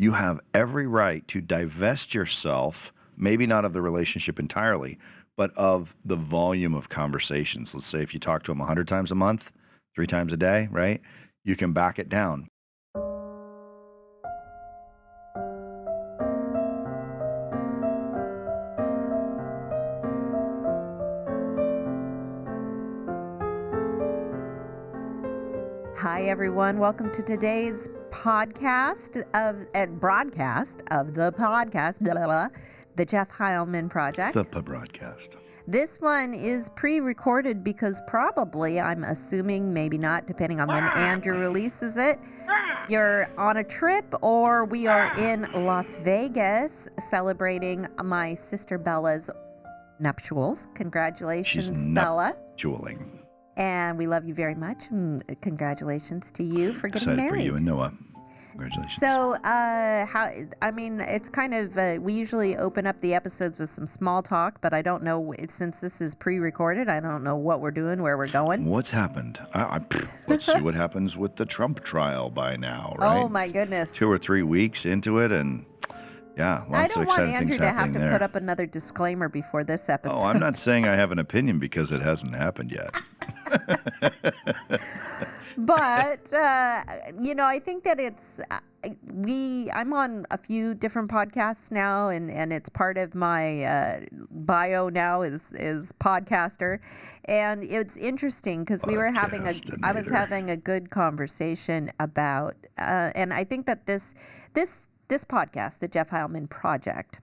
you have every right to divest yourself, maybe not of the relationship entirely, but of the volume of conversations. Let's say if you talk to them 100 times a month, 3 times a day, right? You can back it down. Hi, everyone. Welcome to today's broadcast of the podcast, blah, blah, blah, the Jeff Heilman Project. The broadcast. This one is pre-recorded because probably, I'm assuming, maybe not, depending on when Andrew releases it, you're on a trip or we are in Las Vegas celebrating my sister Bella's nuptials. Congratulations, She's Bella. Nuptialing. And we love you very much. Congratulations to you for getting Excited married. for you and Noah. Congratulations. So, it's kind of, we usually open up the episodes with some small talk, but I don't know, since this is pre-recorded, I don't know what we're doing, where we're going. What's happened? Let's see what happens with the Trump trial by now, right? Oh, my goodness. 2 or 3 weeks into it, and yeah, lots of exciting things happening there. I don't want Andrew to have to put up another disclaimer before this episode. Oh, I'm not saying I have an opinion because it hasn't happened yet. But, I think that it's, I'm on a few different podcasts now, and it's part of my bio now is podcaster. And it's interesting because I was having a good conversation about, and I think that this podcast, the Jeff Heilman Project,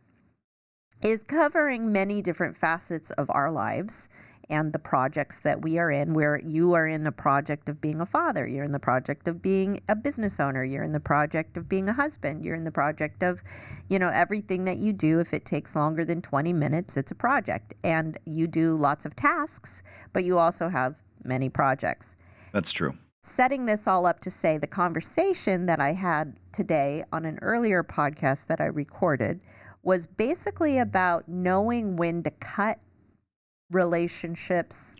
is covering many different facets of our lives and the projects that we are in, where you are in the project of being a father, you're in the project of being a business owner, you're in the project of being a husband, you're in the project of, everything that you do. If it takes longer than 20 minutes, it's a project. And you do lots of tasks, but you also have many projects. That's true. Setting this all up to say the conversation that I had today on an earlier podcast that I recorded was basically about knowing when to cut relationships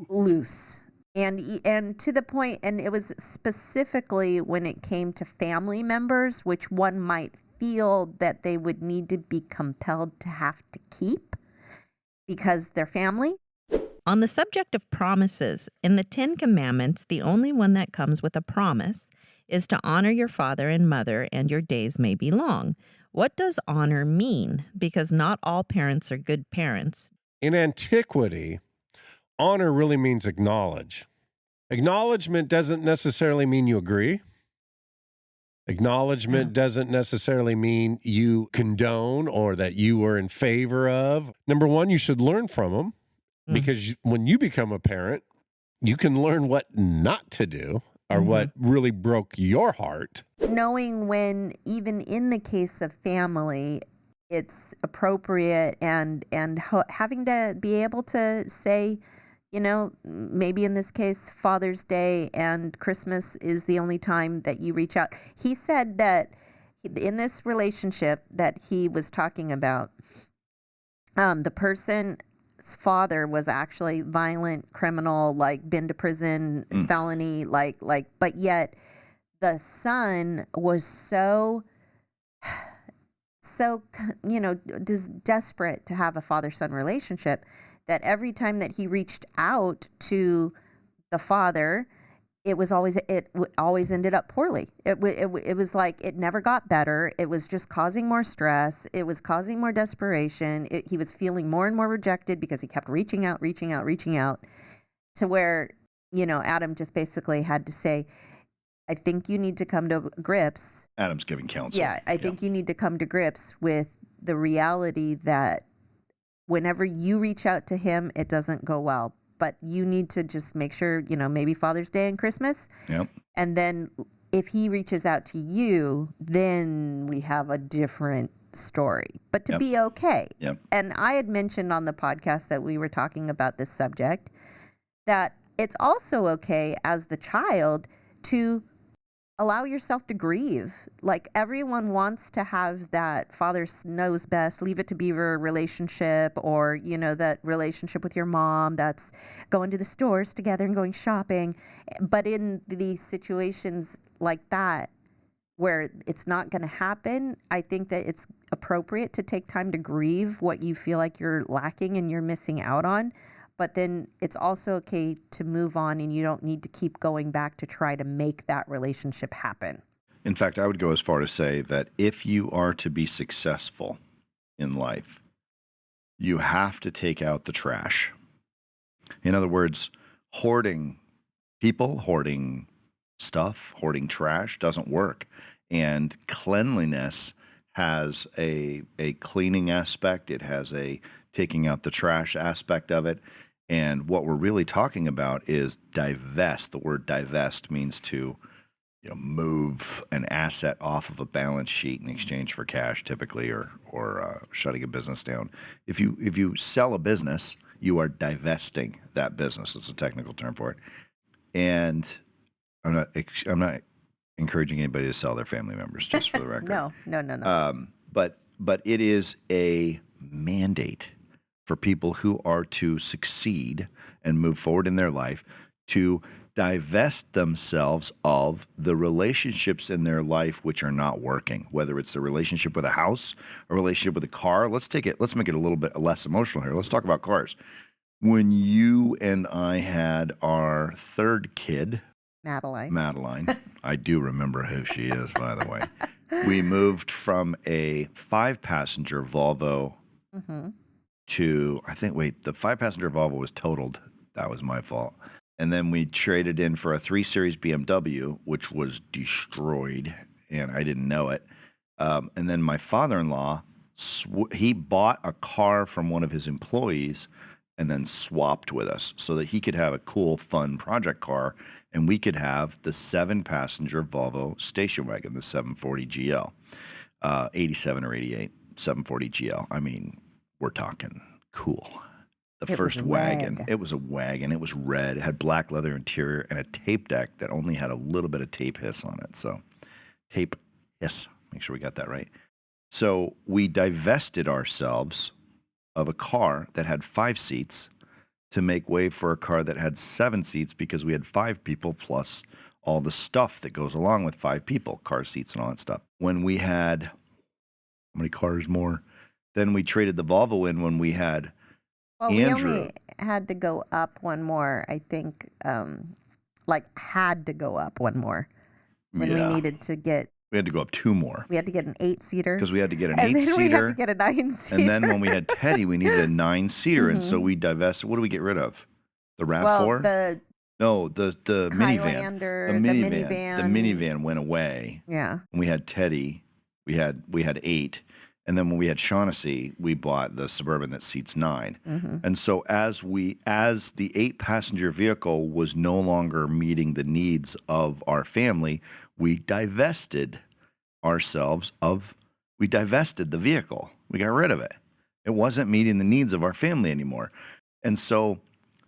loose. And to the point, and it was specifically when it came to family members, which one might feel that they would need to be compelled to have to keep because they're family. On the subject of promises, in the 10 Commandments, the only one that comes with a promise is to honor your father and mother, and your days may be long. What does honor mean? Because not all parents are good parents. In antiquity, honor really means acknowledge. Acknowledgement doesn't necessarily mean you agree. Acknowledgement doesn't necessarily mean you condone or that you are in favor of. Number one, you should learn from them. Because when you become a parent, you can learn what not to do or what really broke your heart. Knowing when, even in the case of family, it's appropriate and having to be able to say, maybe in this case, Father's Day and Christmas is the only time that you reach out. He said that in this relationship that he was talking about, the person's father was actually violent, criminal, like been to prison, felony, but yet the son was so just desperate to have a father-son relationship that every time that he reached out to the father, it always ended up poorly. It was like it never got better. It was just causing more stress. It was causing more desperation. He was feeling more and more rejected because he kept reaching out, to where, Adam just basically had to say, I think you need to come to grips. Adam's giving counsel. Yeah, I think you need to come to grips with the reality that whenever you reach out to him, it doesn't go well. But you need to just make sure, maybe Father's Day and Christmas. Yep. And then if he reaches out to you, then we have a different story. But to be okay. Yep. And I had mentioned on the podcast that we were talking about this subject, that it's also okay as the child to allow yourself to grieve. Like, everyone wants to have that father knows best, leave it to beaver relationship, or, that relationship with your mom that's going to the stores together and going shopping. But in these situations like that, where it's not going to happen, I think that it's appropriate to take time to grieve what you feel like you're lacking and you're missing out on. But then it's also okay to move on, and you don't need to keep going back to try to make that relationship happen. In fact, I would go as far to say that if you are to be successful in life, you have to take out the trash. In other words, hoarding people, hoarding stuff, hoarding trash doesn't work. And cleanliness has a cleaning aspect. It has a taking out the trash aspect of it. And what we're really talking about is divest. The word divest means to move an asset off of a balance sheet in exchange for cash, typically, or shutting a business down. If you sell a business, you are divesting that business. It's a technical term for it. And I'm not encouraging anybody to sell their family members, just for the record. No. But it is a mandate for people who are to succeed and move forward in their life to divest themselves of the relationships in their life which are not working, whether it's a relationship with a house, a relationship with a car. Let's make it a little bit less emotional here. Let's talk about cars. When you and I had our third kid, Madeline, I do remember who she is, by the way. We moved from a 5-passenger Volvo to, the 5-passenger Volvo was totaled. That was my fault. And then we traded in for a 3 Series BMW, which was destroyed, and I didn't know it. And then my father-in-law, he bought a car from one of his employees and then swapped with us so that he could have a cool, fun project car, and we could have the 7-passenger Volvo station wagon, the 740 GL, 87 or 88, 740 GL. I mean, we're talking cool. The first wagon. It was a wagon. It was red. It had black leather interior and a tape deck that only had a little bit of tape hiss on it. So tape hiss. Make sure we got that right. So we divested ourselves of a car that had 5 seats to make way for a car that had 7 seats because we had 5 people plus all the stuff that goes along with 5 people, car seats and all that stuff. When we had, how many cars more? Then we traded the Volvo in when we had we Andrew. only had to go up one more, I think, had to go up one more when we needed to get. We had to go up 2 more. We had to get an 8-seater. Because we had to get an and 8-seater. then we had to get a 9-seater. And then when we had Teddy, we needed a 9-seater. And so we divested. What do we get rid of? The RAV4? No, the minivan. Highlander, The minivan. The minivan went away. Yeah. And we had Teddy. We had 8. And then when we had Shaughnessy, we bought the Suburban that seats 9. Mm-hmm. And so as the 8-passenger vehicle was no longer meeting the needs of our family, we divested the vehicle. We got rid of it. It wasn't meeting the needs of our family anymore. And so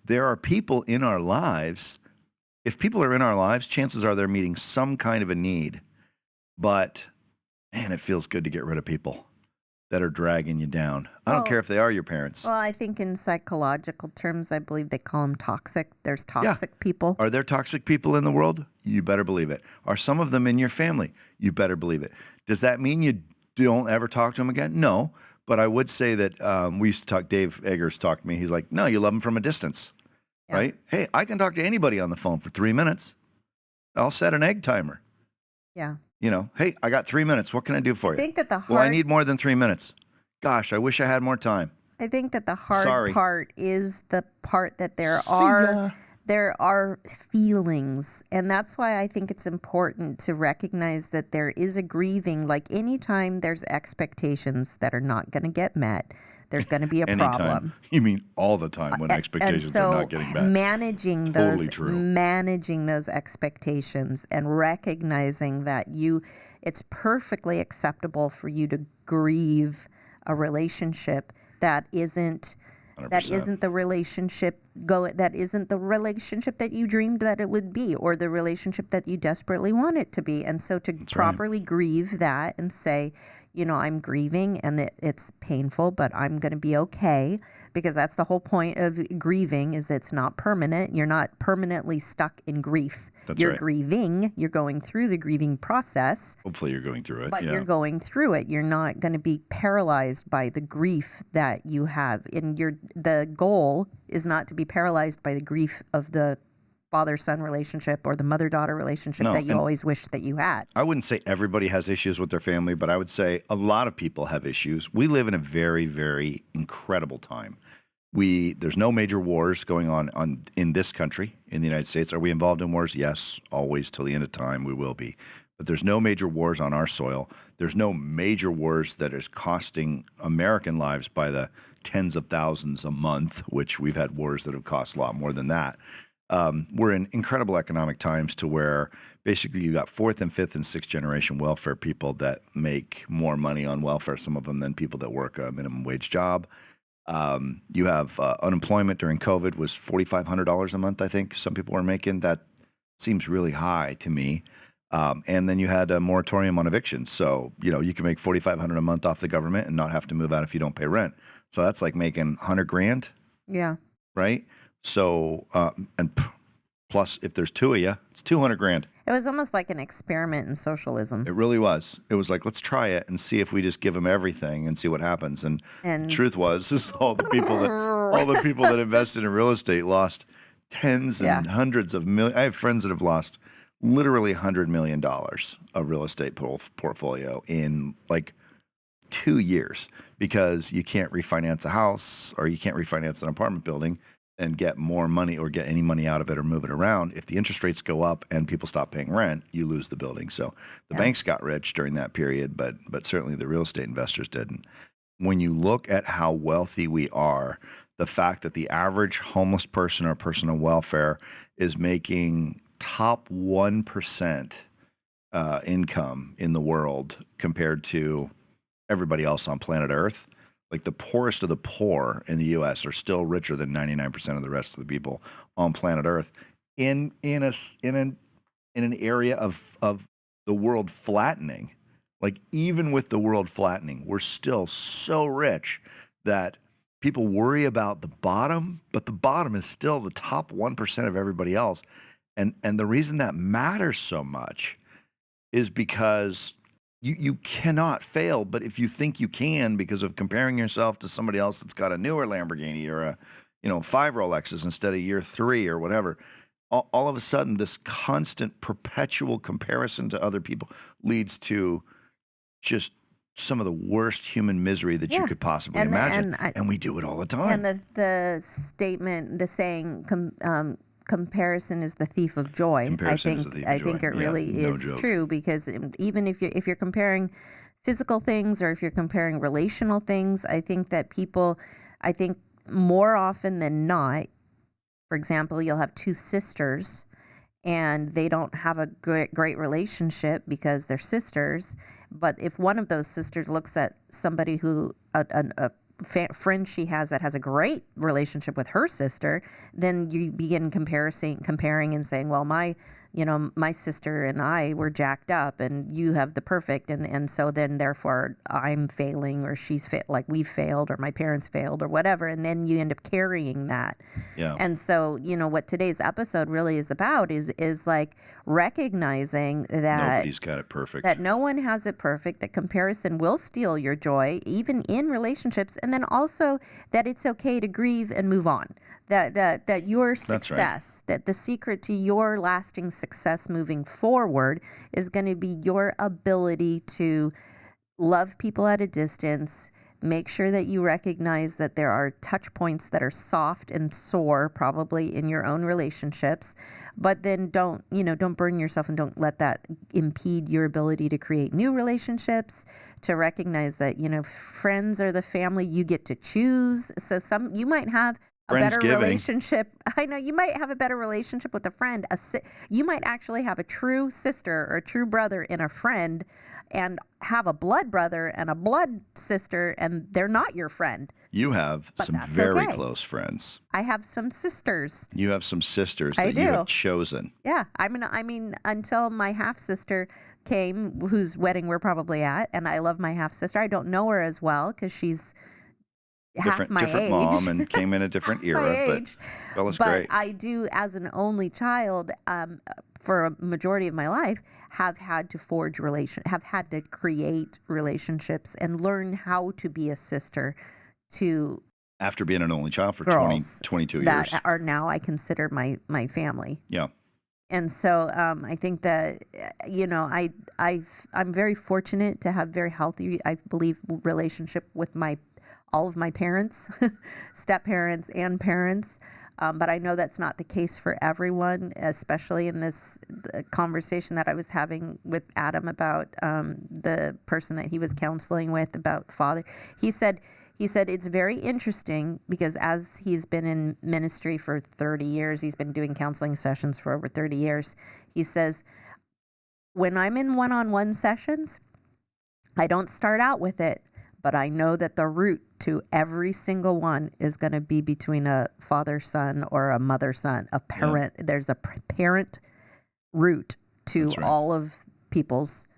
there are people in our lives. If people are in our lives, chances are they're meeting some kind of a need. But man, it feels good to get rid of people that are dragging you down. I don't care if they are your parents. Well, I think in psychological terms, I believe they call them toxic. There's toxic people. Are there toxic people in the world? You better believe it. Are some of them in your family? You better believe it. Does that mean you don't ever talk to them again? No. But I would say that we used to talk, Dave Eggers talked to me. He's like, no, you love them from a distance, right? Hey, I can talk to anybody on the phone for 3 minutes. I'll set an egg timer. Yeah. Hey, I got 3 minutes. What can I do for you? I think that the hard... Well, I need more than 3 minutes. Gosh, I wish I had more time. I think that the hard part is the part that there are feelings. And that's why I think it's important to recognize that there is a grieving. Like anytime there's expectations that are not going to get met, there's going to be a problem. You mean all the time when expectations are not getting met. Managing those expectations and recognizing that it's perfectly acceptable for you to grieve a relationship that isn't 100%. the relationship that you dreamed that it would be, or the relationship that you desperately want it to be. And so to properly grieve that and say, I'm grieving and that it's painful, but I'm going to be okay, because that's the whole point of grieving, is it's not permanent. You're not permanently stuck in grief. That's you're right. grieving. You're going through the grieving process, Hopefully you're going through it. but yeah. you're going through it. You're not going to be paralyzed by the grief that you have. And the goal is not to be paralyzed by the grief of the father-son relationship or the mother-daughter relationship No, that you and- always wish that you had. I wouldn't say everybody has issues with their family, but I would say a lot of people have issues. We live in a very, very incredible time. There's no major wars going on in this country, in the United States. Are we involved in wars? Yes, always till the end of time we will be. But there's no major wars on our soil. There's no major wars that is costing American lives by the tens of thousands a month, which we've had wars that have cost a lot more than that. We're in incredible economic times to where basically you got 4th and 5th and 6th generation welfare people that make more money on welfare, some of them, than people that work a minimum wage job. You have unemployment during COVID was $4,500 a month, I think some people were making. That seems really high to me. And then you had a moratorium on evictions. So, you can make $4,500 a month off the government and not have to move out if you don't pay rent. So that's like making $100,000, Yeah. right? So, plus if there's two of you, it's $200,000. It was almost like an experiment in socialism. It really was. It was like, let's try it and see if we just give them everything and see what happens. And the truth was, is all the people that invested in real estate lost tens and hundreds of millions. I have friends that have lost literally $100 million of real estate portfolio in like 2 years, because you can't refinance a house or you can't refinance an apartment building and get more money or get any money out of it or move it around. If the interest rates go up and people stop paying rent, you lose the building. So the banks got rich during that period, but certainly the real estate investors didn't. When you look at how wealthy we are, the fact that the average homeless person or person on welfare is making top 1% income in the world compared to everybody else on planet Earth. Like the poorest of the poor in the U.S. are still richer than 99% of the rest of the people on planet Earth. In an area of the world flattening, like even with the world flattening, we're still so rich that people worry about the bottom, but the bottom is still the top 1% of everybody else. And the reason that matters so much is because you cannot fail, but if you think you can because of comparing yourself to somebody else that's got a newer Lamborghini or 5 Rolexes instead of year 3 or whatever, all of a sudden this constant perpetual comparison to other people leads to just some of the worst human misery that you could possibly imagine. And we do it all the time. And the saying, comparison is the thief of joy. I think it really is true, because even if you're comparing physical things or if you're comparing relational things, I think that more often than not, for example, you'll have 2 sisters and they don't have a great relationship because they're sisters. But if one of those sisters looks at somebody who a friend she has that has a great relationship with her sister, then you begin comparing and saying, well, my sister and I were jacked up and you have the perfect. And so then therefore I'm failing, or like we've failed, or my parents failed, or whatever. And then you end up carrying that. Yeah. And so, what today's episode really is about is like recognizing that nobody's got it perfect. That no one has it perfect, that comparison will steal your joy, even in relationships. And then also that it's okay to grieve and move on. That your success, that the secret to your lasting success moving forward is going to be your ability to love people at a distance. Make sure that you recognize that there are touch points that are soft and sore, probably in your own relationships, but then don't burn yourself and don't let that impede your ability to create new relationships, to recognize that, friends are the family you get to choose. So you might have a better Friendsgiving. relationship. I know you might have a better relationship with a friend. You might actually have a true sister or a true brother in a friend, and have a blood brother and a blood sister, and they're not your friend. You have But some that's very okay. close friends. I have some sisters. You have some sisters I that you do. have chosen. Yeah, I mean, until my half sister came, whose wedding we're probably at, and I love my half sister. I don't know her as well because she's half my Different age. mom and came in a different My era, but age. Bella's But great. I do, as an only child, for a majority of my life, have had to have had to create relationships and learn how to be a sister to After being an only child for girls 22 that years. are now I consider my family. Yeah. And so I think that, I'm very fortunate to have very healthy, I believe, relationship with all of my parents, step parents and parents. But I know that's not the case for everyone, especially in this conversation that I was having with Adam about the person that he was counseling with about father. He said it's very interesting because as he's been in ministry for 30 years, he's been doing counseling sessions for over 30 years. He says, when I'm in one-on-one sessions, I don't start out with it, but I know that the root to every single one is going to be between a father-son or a mother-son, a parent. Yeah. There's a parent root to That's right. all of people's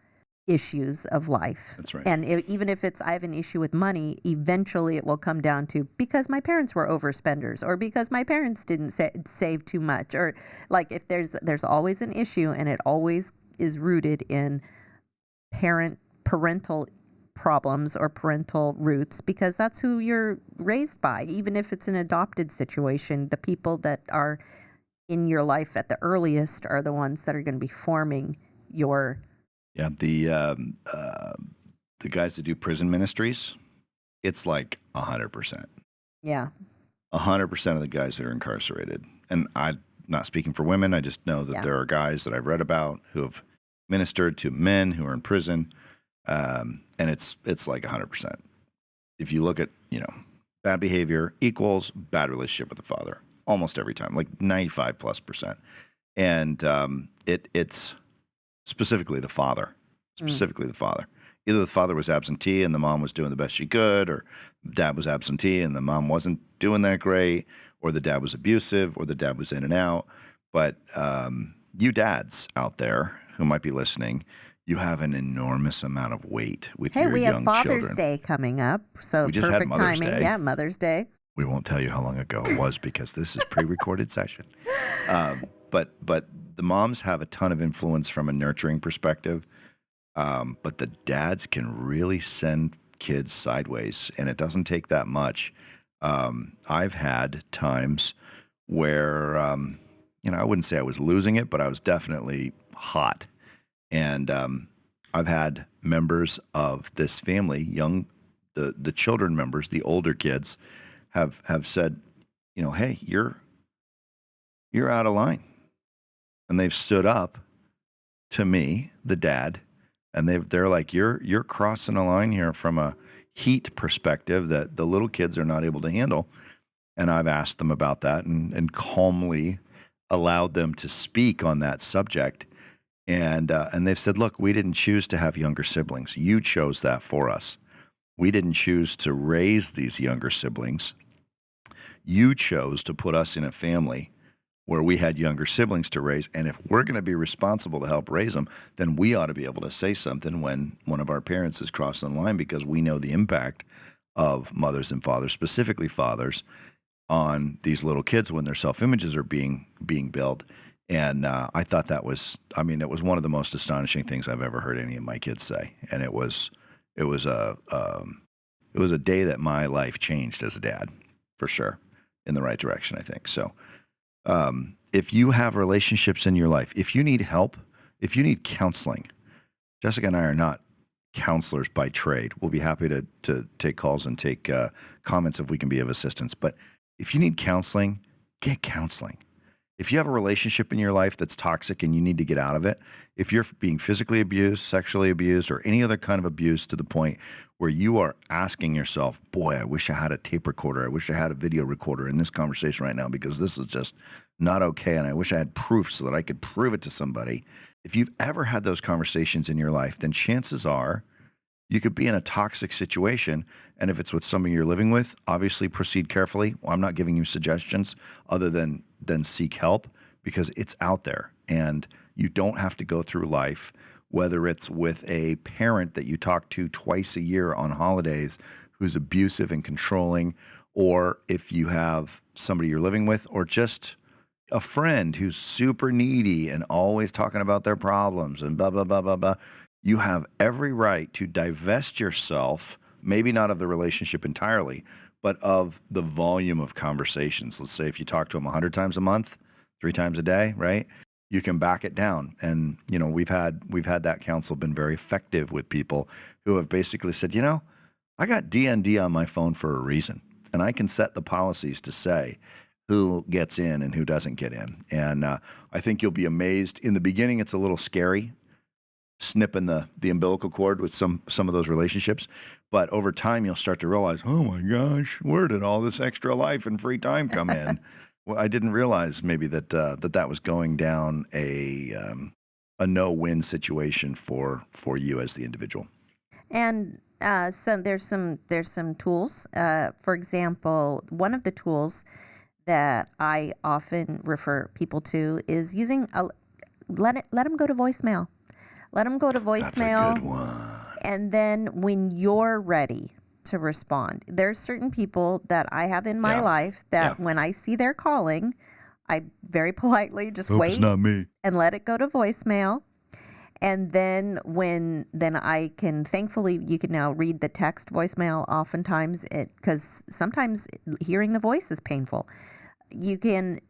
issues of life. That's right. And even if I have an issue with money, eventually it will come down to because my parents were overspenders or because my parents didn't save too much, or like if there's always an issue, and it always is rooted in parental problems or parental roots, because that's who you're raised by. Even if it's an adopted situation, the people that are in your life at the earliest are the ones that are going to be forming your. Yeah, the guys that do prison ministries, it's like 100%. Yeah. 100% of the guys that are incarcerated. And I'm not speaking for women. I just know that there are guys that I've read about who have ministered to men who are in prison. And it's like 100%. If you look at, bad behavior equals bad relationship with the father almost every time, like 95+%. And it's specifically the father. Either the father was absentee and the mom was doing the best she could, or dad was absentee and the mom wasn't doing that great, or the dad was abusive, or the dad was in and out. But you dads out there who might be listening, you have an enormous amount of weight with your young children. Hey, we have Father's Day coming up, so We just had perfect Mother's timing. Day. Yeah, Mother's Day. We won't tell you how long ago it was because this is pre-recorded session. But the moms have a ton of influence from a nurturing perspective. But the dads can really send kids sideways, and it doesn't take that much. I've had times where, I wouldn't say I was losing it, but I was definitely hot. And I've had members of this family, the children members, the older kids, have said, hey, you're out of line. And they've stood up to me, the dad, and they're like, you're crossing a line here from a heat perspective that the little kids are not able to handle. And I've asked them about that and calmly allowed them to speak on that subject. And they've said, look, we didn't choose to have younger siblings. You chose that for us. We didn't choose to raise these younger siblings. You chose to put us in a family where we had younger siblings to raise. And if we're going to be responsible to help raise them, then we ought to be able to say something when one of our parents is crossing the line, because we know the impact of mothers and fathers, specifically fathers, on these little kids when their self-images are being built. And I thought it was one of the most astonishing things I've ever heard any of my kids say. And it was a day that my life changed as a dad, for sure, in the right direction, I think. So if you have relationships in your life, if you need help, if you need counseling, Jessica and I are not counselors by trade. We'll be happy to take calls and take comments if we can be of assistance. But if you need counseling, get counseling. if you have a relationship in your life that's toxic and you need to get out of it, if you're being physically abused, sexually abused, or any other kind of abuse to the point where you are asking yourself, boy, I wish I had a tape recorder. I wish I had a video recorder in this conversation right now because this is just not okay. And I wish I had proof so that I could prove it to somebody. If you've ever had those conversations in your life, then chances are you could be in a toxic situation. And if it's with somebody you're living with, obviously proceed carefully. Well, I'm not giving you suggestions other than seek help because it's out there. And you don't have to go through life, whether it's with a parent that you talk to twice a year on holidays who's abusive and controlling, or if you have somebody you're living with, or just a friend who's super needy and always talking about their problems and blah, blah, blah, blah, blah. You have every right to divest yourself, maybe not of the relationship entirely, but of the volume of conversations. Let's say if you talk to them 100 times a month, 3 times a day, right? You can back it down. And, you know, we've had that counsel been very effective with people who have basically said, you know, I got DND on my phone for a reason, and I can set the policies to say who gets in and who doesn't get in. And I think you'll be amazed. In the beginning, it's a little scary, snipping the umbilical cord with some of those relationships. But over time, you'll start to realize, oh my gosh, where did all this extra life and free time come in? Well, I didn't realize maybe that was going down a no-win situation for you as the individual. And so there's some tools. For example, one of the tools that I often refer people to is using let them go to voicemail. Let them go to voicemail. That's a good one. And then when you're ready to respond, there's certain people that I have in my life that when I see they're calling, I very politely just wait it's not me. and let it go to voicemail. And then I can, thankfully, you can now read the text voicemail oftentimes, because sometimes hearing the voice is painful. You can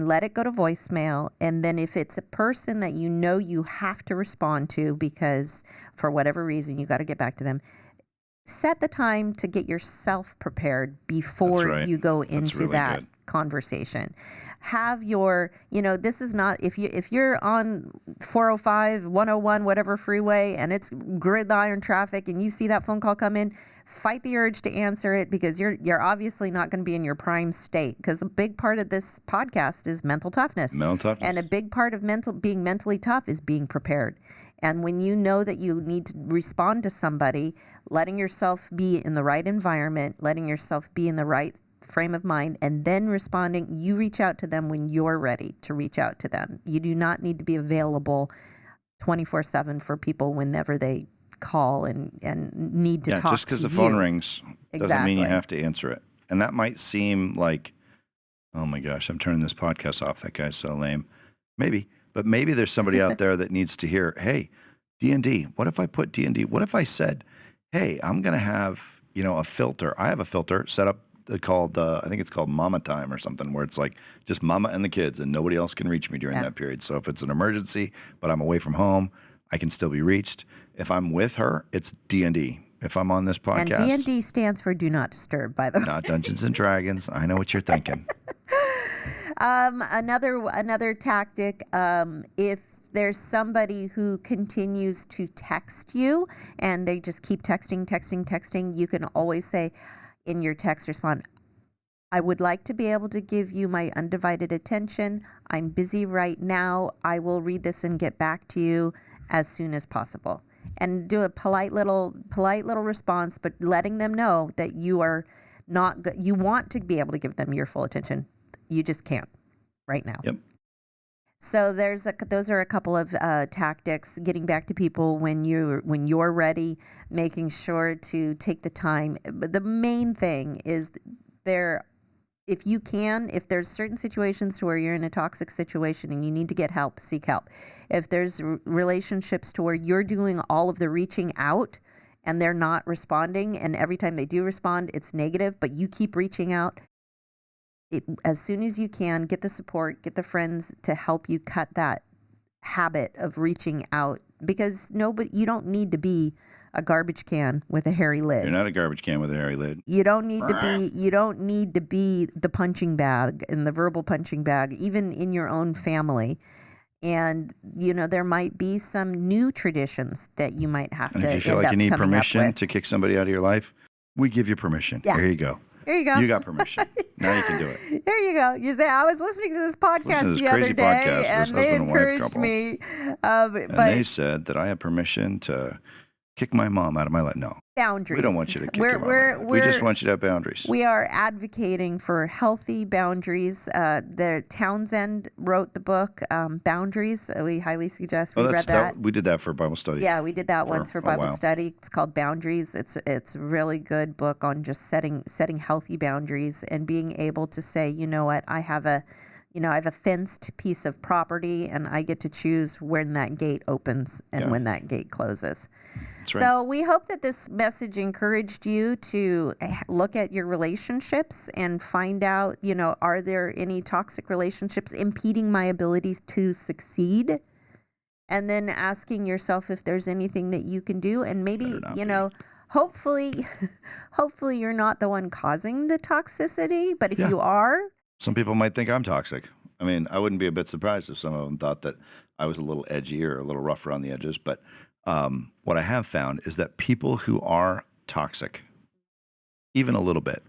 let it go to voicemail, and then if it's a person that you know you have to respond to because for whatever reason you got to get back to them, set the time to get yourself prepared before you go into really that good conversation. Have your, this is not, if you're on 405, 101, whatever freeway, and it's gridiron traffic and you see that phone call come in, fight the urge to answer it, because you're obviously not going to be in your prime state, because a big part of this podcast is mental toughness. And a big part of being mentally tough is being prepared. And when you know that you need to respond to somebody, letting yourself be in the right environment, letting yourself be in the right frame of mind, and then responding, you reach out to them when you're ready to reach out to them. You do not need to be available 24/7 for people whenever they call and need to talk to you. Just because the phone rings doesn't mean you have to answer it. And that might seem like, oh my gosh, I'm turning this podcast off. That guy's so lame. Maybe. But maybe there's somebody out there that needs to hear, hey, D&D, what if I put D&D? What if I said, hey, I'm going to have, a filter. I have a filter set up called, I think it's called Mama Time or something, where it's like just Mama and the kids and nobody else can reach me during that period. So if it's an emergency, but I'm away from home, I can still be reached. If I'm with her, it's D&D. If I'm on this podcast. And D&D stands for Do Not Disturb, by the way. Not Dungeons and Dragons. I know what you're thinking. Another tactic, if there's somebody who continues to text you and they just keep texting, you can always say in your text response, I would like to be able to give you my undivided attention. I'm busy right now. I will read this and get back to you as soon as possible. And do a polite little response, but letting them know that you are not. You want to be able to give them your full attention. You just can't right now. Yep. So those are a couple of tactics. Getting back to people when you're ready, making sure to take the time. But the main thing is if there's certain situations to where you're in a toxic situation and you need to get help, seek help. If there's relationships to where you're doing all of the reaching out and they're not responding, and every time they do respond, it's negative, but you keep reaching out, as soon as you can, get the support, get the friends to help you cut that habit of reaching out, because you don't need to be a garbage can with a hairy lid. You're not a garbage can with a hairy lid. You don't need to be the punching bag and the verbal punching bag, even in your own family. And, there might be some new traditions that you might have And to if you feel end like up you need coming up permission with. to kick somebody out of your life, we give you permission. Yeah. Here you go. Here you go. You got permission. Now you can do it. There you go. You say, I was listening to this podcast Listen to this the other crazy day, podcast with and this they husband and wife encouraged couple. me. And But they said that I have permission to kick my mom out of my life. No, boundaries. we don't want you to kick your mom out of your life. We just want you to have boundaries. We are advocating for healthy boundaries. Townsend wrote the book, Boundaries. We highly suggest we read that. We did that for Bible study. Yeah, we did that once for a Bible while. study. It's called Boundaries. It's a really good book on just setting healthy boundaries and being able to say, you know what, I have a fenced piece of property, and I get to choose when that gate opens and when that gate closes. That's right. So we hope that this message encouraged you to look at your relationships and find out, are there any toxic relationships impeding my ability to succeed? And then asking yourself if there's anything that you can do. And maybe, hopefully you're not the one causing the toxicity. But if you are, some people might think I'm toxic. I mean, I wouldn't be a bit surprised if some of them thought that I was a little edgy or a little rough around the edges. But what I have found is that people who are toxic, even a little bit,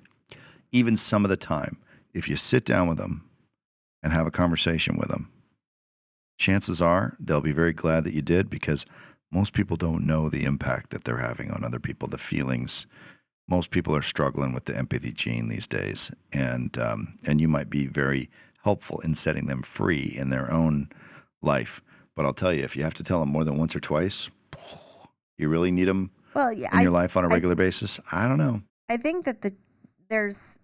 even some of the time, if you sit down with them and have a conversation with them, chances are they'll be very glad that you did, because most people don't know the impact that they're having on other people, the feelings. Most people are struggling with the empathy gene these days, and you might be very helpful in setting them free in their own life. But I'll tell you, if you have to tell them more than once or twice, you really need them in your life on a regular basis. I don't know. I think that there's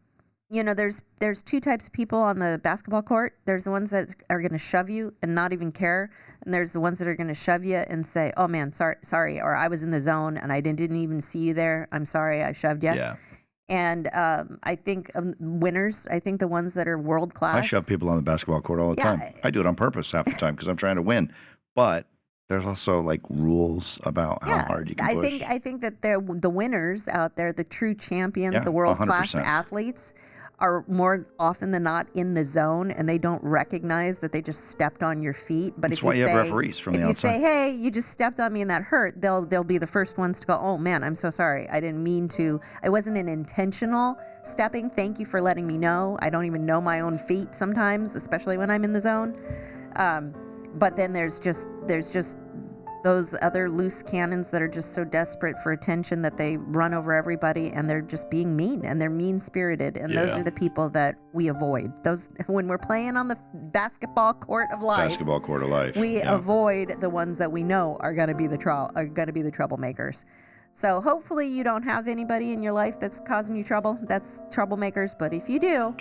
two types of people on the basketball court. There's the ones that are going to shove you and not even care, and there's the ones that are going to shove you and say, "Oh man, sorry," or "I was in the zone and I didn't even see you there. I'm sorry, I shoved you." Yeah. And I think winners. I think the ones that are world class. I shove people on the basketball court all the time. I do it on purpose half the time because I'm trying to win. But there's also like rules about how hard you can push. I think that the winners out there, the true champions, the world class 100%. athletes, are more often than not in the zone, and they don't recognize that they just stepped on your feet. But That's why you have referees from the outside. If you say, "Hey, you just stepped on me and that hurt," they'll be the first ones to go, "Oh man, I'm so sorry. I didn't mean to. It wasn't an intentional stepping. Thank you for letting me know. I don't even know my own feet sometimes, especially when I'm in the zone." But then there's just those other loose cannons that are just so desperate for attention that they run over everybody, and they're just being mean, and they're mean-spirited, and those are the people that we avoid. Those, when we're playing on the basketball court of life, we avoid the ones that we know are going to be the troublemakers. So hopefully you don't have anybody in your life that's causing you trouble. That's troublemakers. But if you do,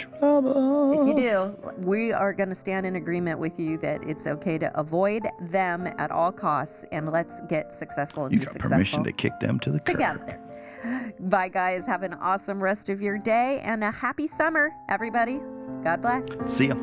we are going to stand in agreement with you that it's okay to avoid them at all costs, and let's get successful and be successful. You got permission to kick them to the curb. Together. Bye, guys. Have an awesome rest of your day and a happy summer, everybody. God bless. See ya.